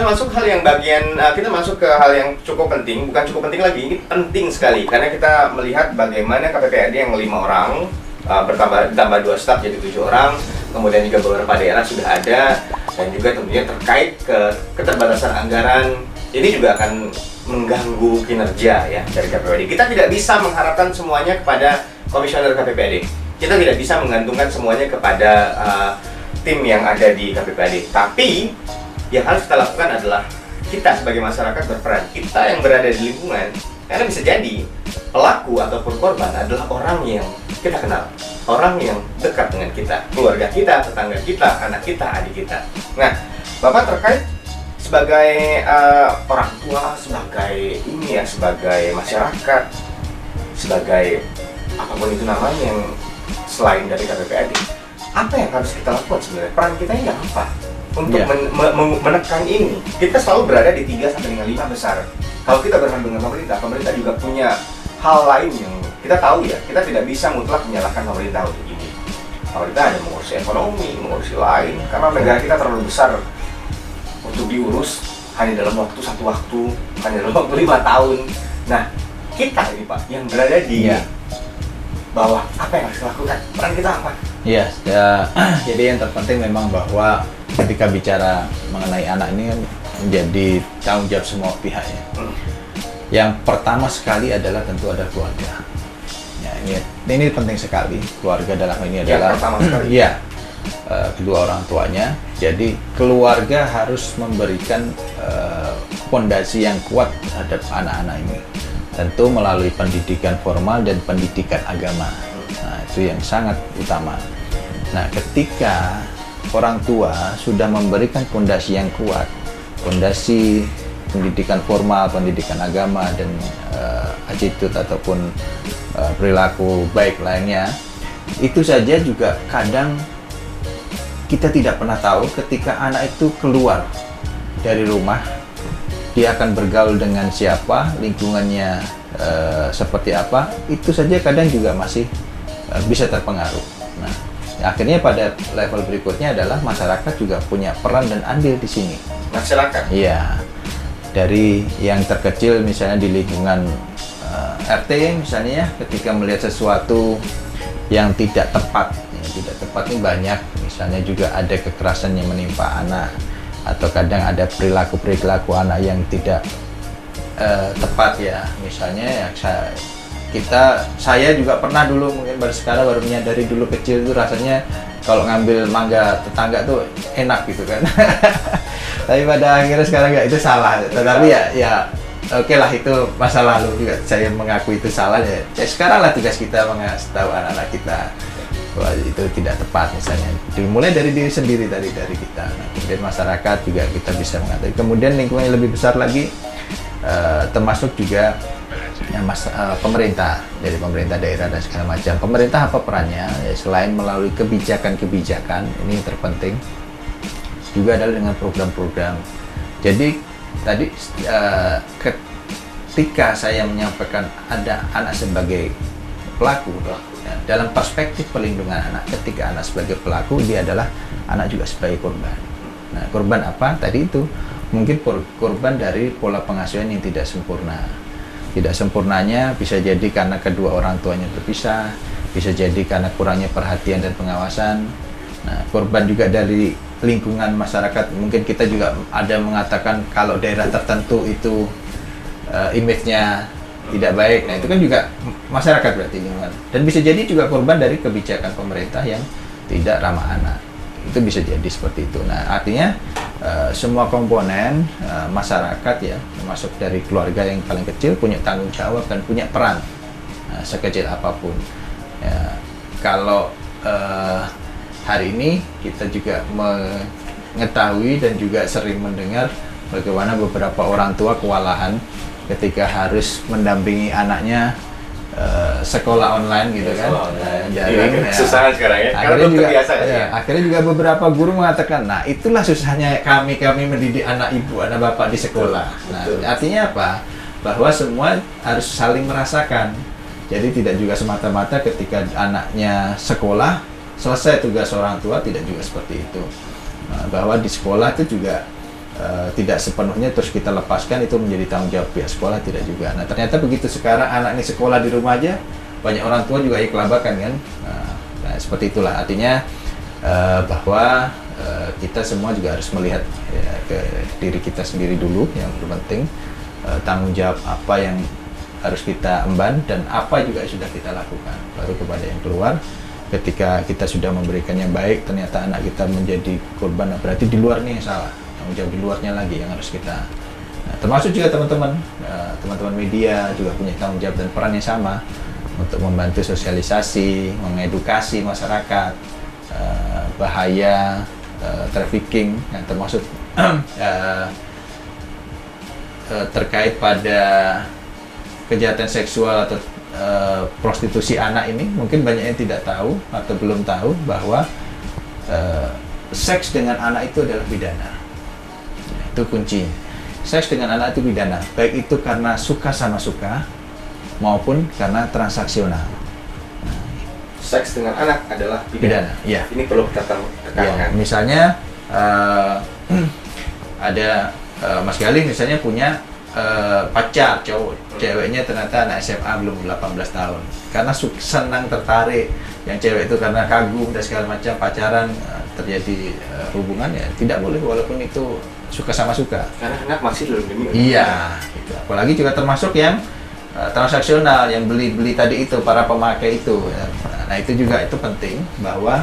masuk hal yang kita masuk ke hal yang cukup penting, bukan cukup penting lagi, ini penting sekali karena kita melihat bagaimana KPPAD yang 5 orang ditambah 2 staf jadi 7 orang, kemudian juga beberapa daerah sudah ada, dan juga tentunya terkait keterbatasan anggaran, ini juga akan mengganggu kinerja ya dari KPPAD. Kita tidak bisa mengharapkan semuanya kepada komisioner KPPAD. Kita tidak bisa menggantungkan semuanya kepada tim yang ada di KPPAD. Tapi yang harus kita lakukan adalah kita sebagai masyarakat berperan. Kita yang berada di lingkungan, karena bisa jadi pelaku ataupun korban adalah orang yang kita kenal, orang yang dekat dengan kita, keluarga kita, tetangga kita, anak kita, adik kita. Nah, Bapak terkait sebagai orang tua, sebagai sebagai masyarakat, sebagai apapun itu namanya yang selain dari KPPAD, apa yang harus kita lakukan sebenarnya? Peran kita ini apa untuk menekan ini? Kita selalu berada di 3 sampai dengan 5 besar. Kalau kita berhadapan dengan pemerintah juga punya hal lain yang kita tahu ya. Kita tidak bisa mutlak menyalahkan pemerintah untuk ini. Pemerintah ada mengurusi ekonomi, mengurusi lain, karena negara kita terlalu besar untuk diurus hanya dalam satu waktu, hanya dalam waktu 5 tahun. Nah, kita ini Pak yang berada di bawah, apa yang harus dilakukan? Peran kita apa? Iya, jadi yang terpenting memang bahwa ketika bicara mengenai anak ini kan menjadi tanggung jawab semua pihak ya. Yang pertama sekali adalah tentu ada keluarga. Ya, ini penting sekali. Keluarga dalam ini adalah pertama sekali. Ya, kedua orang tuanya. Jadi keluarga harus memberikan fondasi yang kuat terhadap anak-anak ini. Tentu melalui pendidikan formal dan pendidikan agama. Nah, itu yang sangat utama. Nah, ketika orang tua sudah memberikan fondasi yang kuat, fondasi pendidikan formal, pendidikan agama, dan attitude ataupun perilaku baik lainnya, itu saja juga kadang kita tidak pernah tahu ketika anak itu keluar dari rumah, dia akan bergaul dengan siapa, lingkungannya seperti apa, itu saja kadang juga masih bisa terpengaruh. Nah, akhirnya pada level berikutnya adalah masyarakat juga punya peran dan andil di sini. Masyarakat? Iya, dari yang terkecil misalnya di lingkungan RT misalnya ya, ketika melihat sesuatu yang tidak tepat ini banyak, misalnya juga ada kekerasan yang menimpa anak, atau kadang ada perilaku anak yang tidak tepat ya, misalnya ya, saya juga pernah dulu, mungkin sekarang baru menyadari, dulu kecil itu rasanya kalau ngambil mangga tetangga tuh enak gitu kan. Tapi pada akhirnya sekarang nggak, itu salah. Tetapi ya oke lah, itu masa lalu juga, saya mengaku itu salah ya. Sekarang lah tugas kita mengasih tahu anak-anak kita bahwa itu tidak tepat, misalnya dimulai dari diri sendiri, dari kita. Nah, kemudian masyarakat juga kita bisa mengatakan, kemudian lingkungan yang lebih besar lagi, termasuk juga ya, pemerintah, dari pemerintah daerah dan segala macam. Pemerintah apa perannya? Ya, selain melalui kebijakan ini terpenting juga adalah dengan program-program. Jadi tadi ketika saya menyampaikan ada anak sebagai pelaku, ya, dalam perspektif perlindungan anak, ketika anak sebagai pelaku, dia adalah anak juga sebagai korban. Nah, korban apa? Tadi itu mungkin korban dari pola pengasuhan yang tidak sempurna. Tidak sempurnanya bisa jadi karena kedua orang tuanya berpisah, bisa jadi karena kurangnya perhatian dan pengawasan. Nah, korban juga dari lingkungan masyarakat. Mungkin kita juga ada mengatakan kalau daerah tertentu itu image-nya tidak baik. Nah, itu kan juga masyarakat berarti lingkungan. Dan bisa jadi juga korban dari kebijakan pemerintah yang tidak ramah anak. Itu bisa jadi seperti itu. Nah, artinya semua komponen masyarakat ya, termasuk dari keluarga yang paling kecil, punya tanggung jawab dan punya peran sekecil apapun. Ya, kalau hari ini kita juga mengetahui dan juga sering mendengar bagaimana beberapa orang tua kewalahan ketika harus mendampingi anaknya sekolah online gitu kan, jaring ya. Susah sekarang ya, akhirnya juga, akhirnya juga beberapa guru mengatakan, nah itulah susahnya kami mendidik anak ibu, anak bapak di sekolah. Nah, artinya apa? Bahwa semua harus saling merasakan. Jadi tidak juga semata-mata ketika anaknya sekolah, selesai tugas orang tua, tidak juga seperti itu. Nah, bahwa di sekolah itu juga tidak sepenuhnya terus kita lepaskan itu menjadi tanggung jawab pihak sekolah, tidak juga. Nah ternyata begitu sekarang anak ini sekolah di rumah aja, banyak orang tua juga kelabakan kan. Nah, seperti itulah artinya bahwa kita semua juga harus melihat ya, ke diri kita sendiri dulu yang terpenting, tanggung jawab apa yang harus kita emban dan apa juga sudah kita lakukan, baru kepada yang keluar. Ketika kita sudah memberikan yang baik, ternyata anak kita menjadi korban, berarti di luar nih yang salah, tanggung jawab di luarnya lagi yang harus kita. Nah, termasuk juga teman-teman media juga punya tanggung jawab dan peran yang sama untuk membantu sosialisasi, mengedukasi masyarakat bahaya trafficking, yang termasuk terkait pada kejahatan seksual atau prostitusi anak ini. Mungkin banyak yang tidak tahu atau belum tahu bahwa seks dengan anak itu adalah pidana. Itu kunci. Seks dengan anak itu pidana, baik itu karena suka sama suka maupun karena transaksional. Seks dengan anak adalah pidana. Ya. Ini perlu kita tekankan. Ya, misalnya ada Mas Galih misalnya punya pacar cowok, ceweknya ternyata anak SMA belum 18 tahun. Karena senang tertarik yang cewek itu karena kagum dan segala macam, pacaran, terjadi hubungan, ya tidak boleh walaupun itu suka sama suka. Karena anak masih belum dimiliki. Iya, gitu. Apalagi juga termasuk yang transaksional, yang beli tadi itu, para pemakai itu. Nah itu juga itu penting bahwa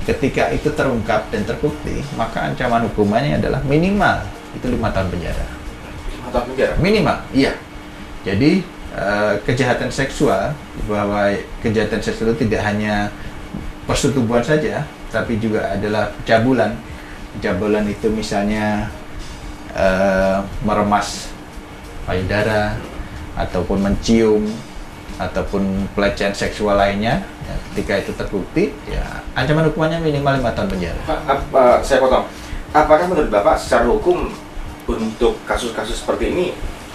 ketika itu terungkap dan terbukti, maka ancaman hukumannya adalah minimal itu 5 tahun penjara. 5 tahun penjara? Minimal, iya. Jadi kejahatan seksual, bahwa kejahatan seksual itu tidak hanya persetubuhan saja, tapi juga adalah pencabulan. Pencabulan itu misalnya meremas payudara, ataupun mencium, ataupun pelecehan seksual lainnya. Ya, ketika itu terbukti, ya ancaman hukumannya minimal 5 tahun penjara. Saya potong. Apakah menurut Bapak secara hukum untuk kasus-kasus seperti ini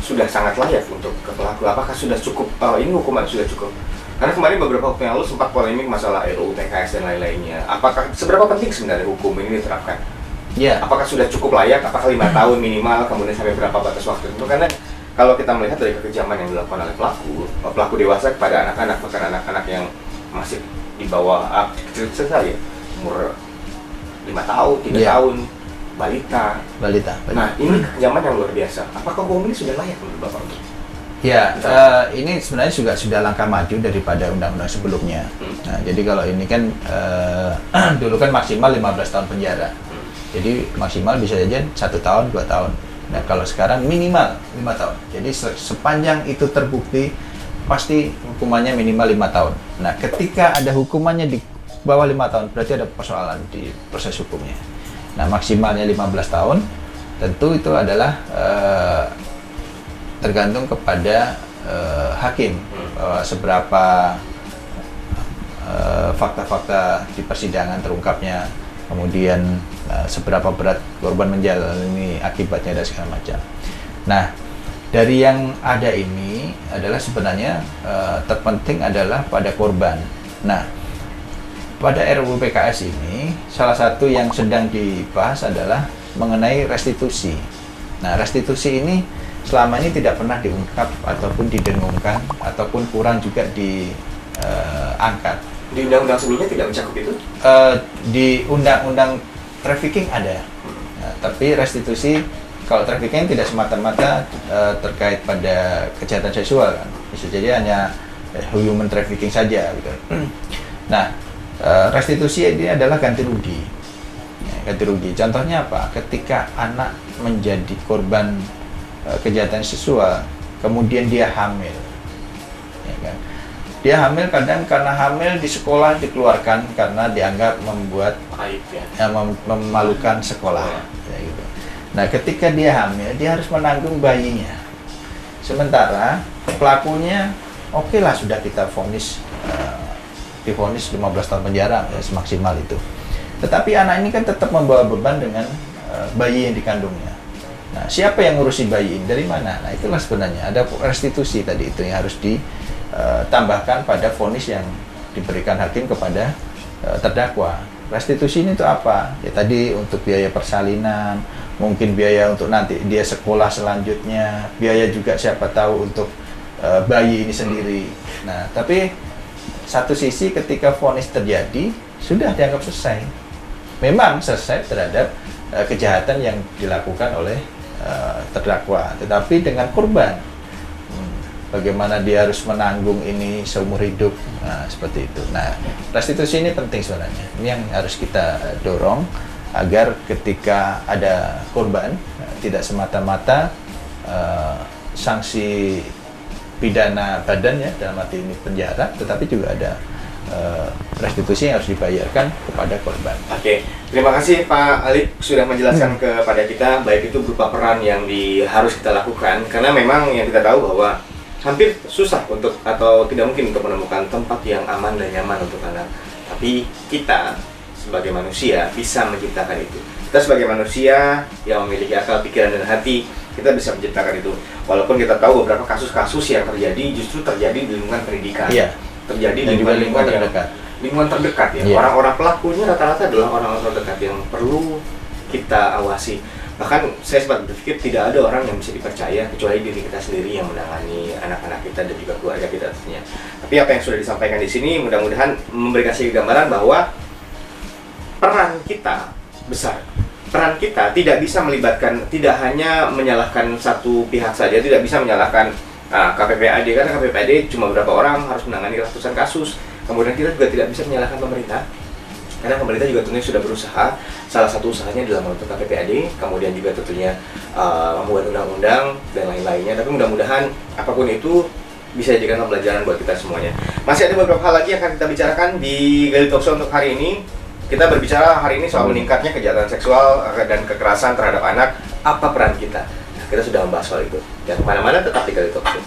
sudah sangat layak untuk ke pelaku? Apakah sudah cukup? Ini hukuman sudah cukup? Karena kemarin beberapa waktu yang lalu sempat polemik masalah RUU TKS dan lain-lainnya. Apakah seberapa penting sebenarnya hukum ini diterapkan? Ya. Apakah sudah cukup layak? Apakah 5 tahun minimal? Kemudian sampai berapa batas waktu itu? Karena kalau kita melihat dari kekejaman yang dilakukan oleh pelaku dewasa kepada anak-anak, bahkan anak-anak yang masih di bawah kecil sekali, umur 5 tahun, 3 tahun, balita. Nah, ini kekejaman yang luar biasa. Apakah hukum ini sudah layak menurut Bapak? Ya, ini sebenarnya juga sudah langkah maju daripada undang-undang sebelumnya. Nah, jadi kalau ini kan dulu kan maksimal 15 tahun penjara. Jadi maksimal bisa saja 1 tahun, 2 tahun. Nah, kalau sekarang minimal 5 tahun. Jadi sepanjang itu terbukti, pasti hukumannya minimal 5 tahun. Nah, ketika ada hukumannya di bawah 5 tahun, berarti ada persoalan di proses hukumnya. Nah, maksimalnya 15 tahun, tentu itu adalah tergantung kepada hakim, bahwa seberapa fakta-fakta di persidangan terungkapnya, kemudian seberapa berat korban menjalani akibatnya dan segala macam. Nah, dari yang ada ini adalah sebenarnya terpenting adalah pada korban. Nah, pada RUU PKS ini salah satu yang sedang dibahas adalah mengenai restitusi. Nah, restitusi ini selama ini tidak pernah diungkap ataupun didengungkan ataupun kurang juga diangkat. Di undang-undang sebelumnya tidak mencakup itu? Di undang-undang trafficking ada, nah, tapi restitusi, kalau trafficking tidak semata-mata terkait pada kejahatan seksual kan, bisa jadi hanya human trafficking saja gitu. Nah, restitusi ini adalah ganti rugi. Ganti rugi. Contohnya apa? Ketika anak menjadi korban kejahatan seksual, kemudian dia hamil, ya kan? Dia hamil kadang karena hamil di sekolah dikeluarkan karena dianggap membuat aib, ya. Memalukan sekolah, ya gitu. Nah, ketika dia hamil, dia harus menanggung bayinya. Sementara pelakunya, oke lah sudah kita vonis, divonis 15 tahun penjara, ya, semaksimal itu. Tetapi anak ini kan tetap membawa beban dengan bayi yang dikandungnya. Nah, siapa yang ngurusi bayi ini? Dari mana? Nah, itulah sebenarnya ada restitusi tadi itu yang harus ditambahkan pada vonis yang diberikan hakim kepada terdakwa. Restitusi ini itu apa? Ya tadi untuk biaya persalinan, mungkin biaya untuk nanti dia sekolah selanjutnya, biaya juga siapa tahu untuk bayi ini sendiri. Nah, tapi satu sisi ketika vonis terjadi sudah dianggap selesai. Memang selesai terhadap kejahatan yang dilakukan oleh terdakwa, tetapi dengan korban. Bagaimana dia harus menanggung ini seumur hidup, nah, seperti itu. Nah, restitusi ini penting sebenarnya. Ini yang harus kita dorong agar ketika ada korban tidak semata-mata sanksi pidana badan ya, dalam arti ini penjara, tetapi juga ada restitusi yang harus dibayarkan kepada korban. Oke, terima kasih Pak Alif sudah menjelaskan kepada kita, baik itu berupa peran yang harus kita lakukan, karena memang yang kita tahu bahwa hampir susah untuk atau tidak mungkin untuk menemukan tempat yang aman dan nyaman untuk anak. Tapi kita sebagai manusia bisa menciptakan itu. Kita sebagai manusia yang memiliki akal, pikiran, dan hati, kita bisa menciptakan itu. Walaupun kita tahu beberapa kasus-kasus yang terjadi justru terjadi di lingkungan pendidikan, terjadi di lingkungan terdekat ya. Orang-orang pelakunya rata-rata adalah orang-orang terdekat yang perlu kita awasi. Bahkan saya sempat berpikir tidak ada orang yang bisa dipercaya kecuali diri kita sendiri yang menangani anak-anak kita dan juga keluarga kita tentunya. Tapi apa yang sudah disampaikan di sini mudah-mudahan memberikan gambaran bahwa peran kita besar. Peran kita tidak bisa melibatkan, tidak hanya menyalahkan satu pihak saja, tidak bisa menyalahkan KPPAD, karena KPPAD cuma beberapa orang harus menangani ratusan kasus. Kemudian kita juga tidak bisa menyalahkan pemerintah, karena pemerintah juga tentunya sudah berusaha. Salah satu usahanya adalah membentuk KPPAD, kemudian juga tentunya membuat undang-undang dan lain-lainnya. Tapi mudah-mudahan apapun itu bisa dijadikan pembelajaran buat kita semuanya. Masih ada beberapa hal lagi yang akan kita bicarakan di Gali Talk Show untuk hari ini. Kita berbicara hari ini soal meningkatnya kejahatan seksual dan kekerasan terhadap anak. Apa peran kita? Nah, kita sudah membahas soal itu. Jangan kemana-mana, tetap di Gali Talk Show.